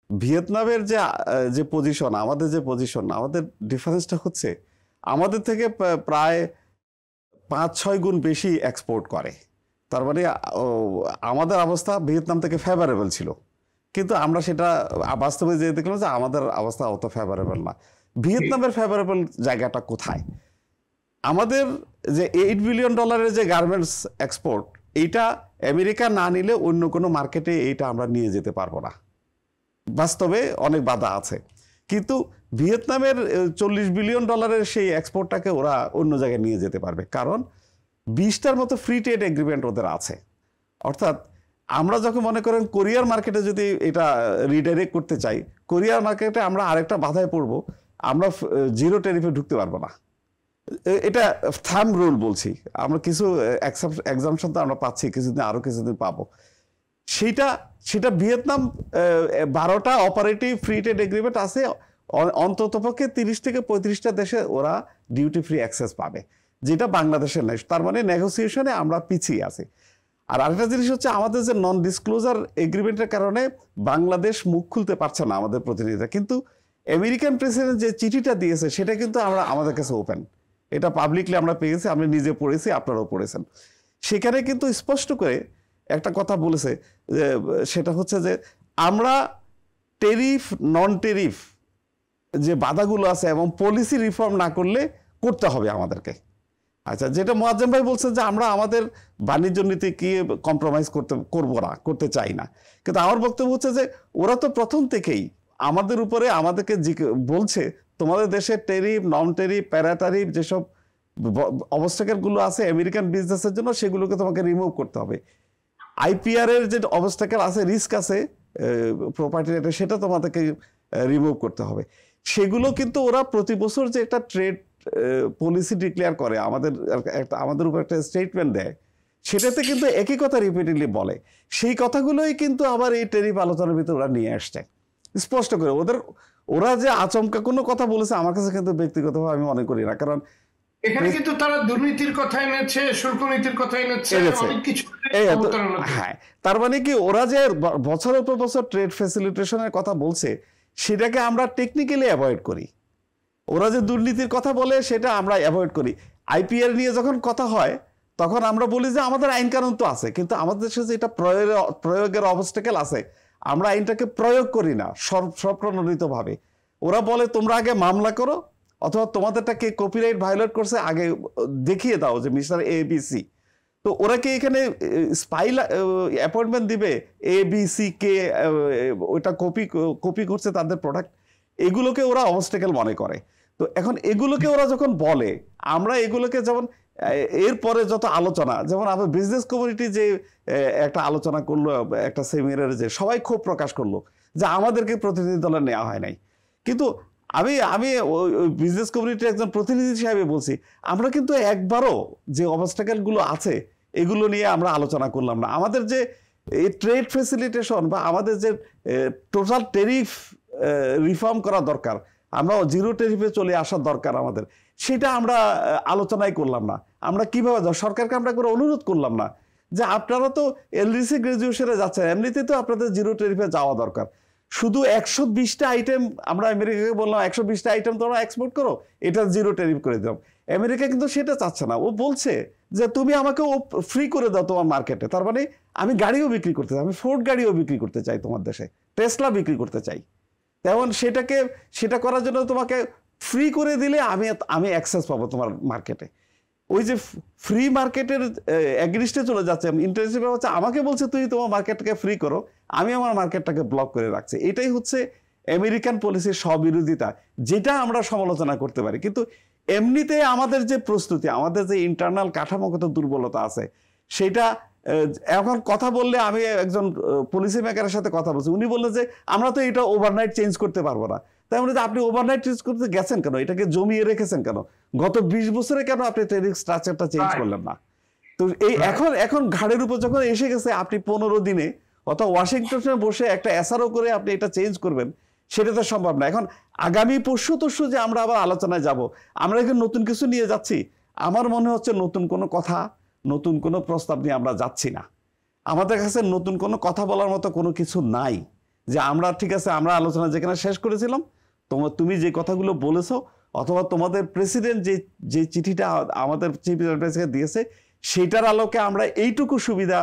ভিয়েতনামের যে পজিশন, আমাদের যে পজিশন, আমাদের ডিফারেন্সটা হচ্ছে আমাদের থেকে প্রায় 5-6 গুণ বেশি এক্সপোর্ট করে। তার মানে আমাদের অবস্থা ভিয়েতনাম থেকে ফেভারেবল ছিল, কিন্তু আমরা সেটা বাস্তবে যে দেখলাম যে আমাদের অবস্থা অত ফেভারেবল না। ভিয়েতনামের ফেভারেবল জায়গাটা কোথায়? আমাদের যে $8 বিলিয়ন যে গার্মেন্টস এক্সপোর্ট, এইটা আমেরিকা না নিলে অন্য কোনো মার্কেটে এইটা আমরা নিয়ে যেতে পারবো না। বাস্তবে অনেক বাধা আছে, কিন্তু ভিয়েতনামের $40 বিলিয়ন সেই এক্সপোর্টটাকে ওরা অন্য জায়গায় নিয়ে যেতে পারবে, কারণ 20টার মতো ফ্রি ট্রেড এগ্রিমেন্ট ওদের আছে। অর্থাৎ আমরা যখন মনে করেন কোরিয়ার মার্কেটে যদি এটা রিডাইরেক্ট করতে চাই, কোরিয়ার মার্কেটে আমরা আরেকটা বাধায় পড়ব, আমরা জিরো ট্যারিফে ঢুকতে পারবো না। এটা থাম্ব রুল বলছি, আমরা কিছু এক্সাম্পশন তো আমরা পাচ্ছি, কিছুদিন আরো কিছুদিন পাবো। সেটা ভিয়েতনাম 12টা অপারেটিভ ফ্রি ট্রেড এগ্রিমেন্ট আছে, অন্ততপক্ষে 30 থেকে 35টা দেশে ওরা ডিউটি ফ্রি অ্যাক্সেস পাবে, যেটা বাংলাদেশের নেই। তার মানে নেগোসিয়েশনে আমরা পিছিয়ে আছি। আর আরেকটা জিনিস হচ্ছে, আমাদের যে নন ডিসক্লোজার এগ্রিমেন্টের কারণে বাংলাদেশ মুখ খুলতে পারছে না আমাদের প্রতিনিধিরা, কিন্তু আমেরিকান প্রেসিডেন্ট যে চিঠিটা দিয়েছে সেটা কিন্তু আমাদের কাছে ওপেন, এটা পাবলিকলি আমরা পেয়েছি, আমি নিজে পড়েছি, আপনারাও পড়েছেন। সেখানে কিন্তু স্পষ্ট করে একটা কথা বলেছে, সেটা হচ্ছে যে আমরা টেরিফ নন টেরিফ যে বাধাগুলো আছে এবং পলিসি রিফর্ম না করলে করতে হবে আমাদেরকে। আচ্ছা, যেটা মোয়াজ্জেম ভাই বলছেন যে আমরা আমাদের বাণিজ্য নীতি কি কম্প্রোমাইজ করতে চাই না, কিন্তু আমার বক্তব্য হচ্ছে যে ওরা তো প্রথম থেকেই আমাদের উপরে আমাদেরকে বলছে তোমাদের দেশে টেরিফ নন টেরিফ প্যারাটারিফ যেসব অবস্টাকেলগুলো আছে আমেরিকান বিজনেসের জন্য, সেগুলোকে তোমাকে রিমুভ করতে হবে। আইপিআর এর যে অবস্টাকেল আছে, রিস্ক আছে প্রপার্টি রেটে, সেটা তোমাদেরকে রিমুভ করতে হবে। সেগুলো কিন্তু ওরা প্রতি বছর যে একটা ট্রেড পলিসি ডিক্লেয়ার করে, আমাদের উপর একটা স্টেটমেন্ট দেয়, সেটাতে কিন্তু একই কথা রিপিটেডলি বলে। সেই কথাগুলোই কিন্তু আবার এই টেরিফ আলোচনার ভিতরে ওরা নিয়ে আসছে স্পষ্ট করে। ওরা যে আচমকা কোনো কথা বলেছে আমার কাছে কিন্তু ব্যক্তিগতভাবে আমি মনে করি না, কারণ এখানে কিন্তু তারা দুর্নীতির কথা এনেছে, শুল্ক নীতির কথা এনেছে, অনেক কিছু। হ্যাঁ, তার মানে কি ওরা যে বছরের পর বছর ট্রেড ফ্যাসিলিটেশনের কথা বলছে সেটাকে আমরা টেকনিক্যালি অ্যাভয়েড করি। ওরা যে দুর্নীতির কথা বলে সেটা আমরা অ্যাভয়েড করি। আইপিআর নিয়ে যখন কথা হয় তখন আমরা বলি যে আমাদের আইন কানুন তো আছে, কিন্তু আমাদের দেশে যেটা প্রয়োগের অবস্টাকেল আছে, আমরা আইনটাকে প্রয়োগ করি না স্বপ্রণোদিতভাবে। ওরা বলে তোমরা আগে মামলা করো, অথবা তোমাদেরটা কে কপিরাইট ভায়োলেট করছে আগে দেখিয়ে দাও যে মিস্টার ABC। তো ওরা কি এখানে স্পাই অ্যাপয়েন্টমেন্ট দিবে ABC কে ওইটা কপি করছে তাদের প্রোডাক্ট? এগুলোকে ওরা অবস্টাকেল মনে করে। তো এখন এগুলোকে ওরা যখন বলে, আমরা এগুলোকে যেমন এরপরে যত আলোচনা, যেমন আমার বিজনেস কমিউনিটি যে একটা আলোচনা করলো, একটা সেমিনারে যে সবাই ক্ষোভ প্রকাশ করলো যে আমাদেরকে প্রতিনিধি দলে নেওয়া হয় নাই, কিন্তু আমি বিজনেস কমিউনিটির একজন প্রতিনিধি হিসেবে বলছি, আমরা কিন্তু একবারও যে অবস্টাকেলগুলো আছে এগুলো নিয়ে আমরা আলোচনা করলাম না। আমাদের যে ট্রেড ফ্যাসিলিটেশন বা আমাদের যে টোটাল টেরিফ রিফর্ম করা দরকার, আমরা জিরো টেরিফে চলে আসার দরকার আমাদের, সেটা আমরা আলোচনাই করলাম না। আমরা কিভাবে সরকারকে আমরা করে অনুরোধ করলাম না যে আপনারা তো LDC গ্রাজুয়েশনে যাচ্ছেন, এমনিতে তো আপনাদের জিরো টেরিফে যাওয়া দরকার। শুধু 120টা আইটেম আমরা আমেরিকাকে বললাম 120টা আইটেম তোমরা এক্সপোর্ট করো, এটা জিরো ট্যারিফ করে দিলাম। আমেরিকা কিন্তু সেটা চাচ্ছে না, ও বলছে যে তুমি আমাকে ফ্রি করে দাও তোমার মার্কেটে। তার মানে আমি গাড়িও বিক্রি করতে চাই, আমি ফোর্ড গাড়িও বিক্রি করতে চাই তোমার দেশে, টেসলা বিক্রি করতে চাই। তেমন সেটা করার জন্য তোমাকে ফ্রি করে দিলে আমি অ্যাক্সেস পাবো তোমার মার্কেটে। ওই যে ফ্রি মার্কেটের অ্যাগ্রিস্টে চলে যাচ্ছে, ইন্টারেস্টিভ হচ্ছে আমাকে বলছে তুই তোমার মার্কেটটাকে ফ্রি করো, আমি আমার মার্কেটটাকে ব্লক করে রাখছি। এটাই হচ্ছে আমেরিকান পলিসির স্ববিরোধিতা, যেটা আমরা সমালোচনা করতে পারি। কিন্তু এমনিতে আমাদের যে প্রস্তুতি, আমাদের যে ইন্টারনাল কাঠামোগত দুর্বলতা আছে, সেটা এখন কথা বললে, আমি একজন পলিসি মেকারের সাথে কথা বলছি, উনি বললেন যে আমরা তো এটা ওভারনাইট চেঞ্জ করতে পারবো না। তাই বলে আপনি ওভারনাইট চেঞ্জ করতে গেছেন কেন? এটাকে জমিয়ে রেখেছেন কেন? গত 20 বছরে কেন আপনি ট্রেডিং স্ট্রাকচারটা চেঞ্জ করলেন না? তো এই এখন ঘাড়ের উপর যখন এসে গেছে, আপনি 15 দিনে অথবা ওয়াশিংটনে বসে একটা SRO করে আপনি এটা চেঞ্জ করবেন, সেটা তো সম্ভব না। এখন আগামী পরশু যে আমরা আবার আলোচনায় যাব, আমরা এখন নতুন কিছু নিয়ে যাচ্ছি, আমার মনে হচ্ছে নতুন কোনো কথা, নতুন কোনো প্রস্তাব নিয়ে আমরা যাচ্ছি না। আমাদের কাছে নতুন কোনো কথা বলার মতো কোনো কিছু নাই, যে আমরা ঠিক আছে, আমরা আলোচনা যেখানে শেষ করেছিলাম, তুমি যে কথাগুলো বলেছো অথবা তোমাদের প্রেসিডেন্ট যে চিঠিটা আমাদের চিফ এডভাইজারকে দিয়েছে সেটার আলোকে আমরা এইটুকু সুবিধা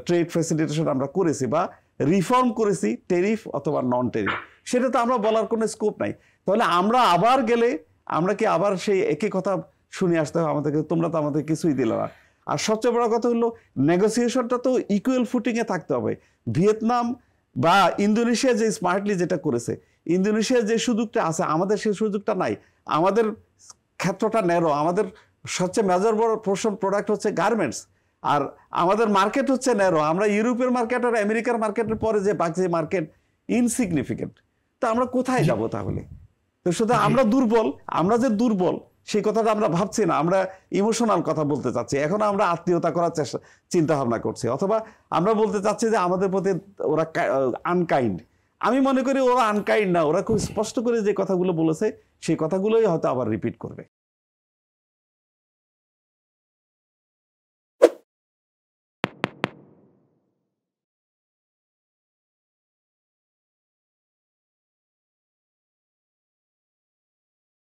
ট্রেড ফ্যাসিলিটেশন আমরা করেছি বা রিফর্ম করেছি, টেরিফ অথবা নন টেরিফ, সেটা তো আমরা বলার কোনো স্কোপ নাই। তাহলে আমরা আবার গেলে আমরা কি আবার সেই একই কথা শুনে আসতে হবে আমাদেরকে? তোমরা তো আমাদের কিছুই দিলে না। আর সবচেয়ে বড় কথা হলো নেগোসিয়েশনটা তো ইকুয়াল ফুটিংয়ে থাকতে হবে। ভিয়েতনাম বা ইন্দোনেশিয়া যে স্মার্টলি যেটা করেছে, ইন্দোনেশিয়ার যে সুযোগটা আছে আমাদের সেই সুযোগটা নাই। আমাদের ক্ষেত্রটা ন্যারো, আমাদের সবচেয়ে মেজর বড় পোর্শন প্রোডাক্ট হচ্ছে গার্মেন্টস, আর আমাদের মার্কেট হচ্ছে ন্যারো। আমরা ইউরোপের মার্কেট আর আমেরিকার মার্কেটের পরে যে বাকি মার্কেট ইনসিগনিফিকেন্ট। তো আমরা কোথায় যাব তাহলে? তো শুধু আমরা দুর্বল, আমরা যে দুর্বল সেই কথাটা আমরা ভাবছি না, আমরা ইমোশনাল কথা বলতে চাচ্ছি। এখন আমরা আত্মীয়তা করার চিন্তা ভাবনা করছি, অথবা আমরা বলতে চাচ্ছি যে আমাদের প্রতি ওরা আনকাইন্ড। আমি মনে করি ওরা আনকাইন্ড না, ওরা খুব স্পষ্ট করে যে কথাগুলো বলেছে সেই কথাগুলোই হয়তো আবার রিপিট করবে।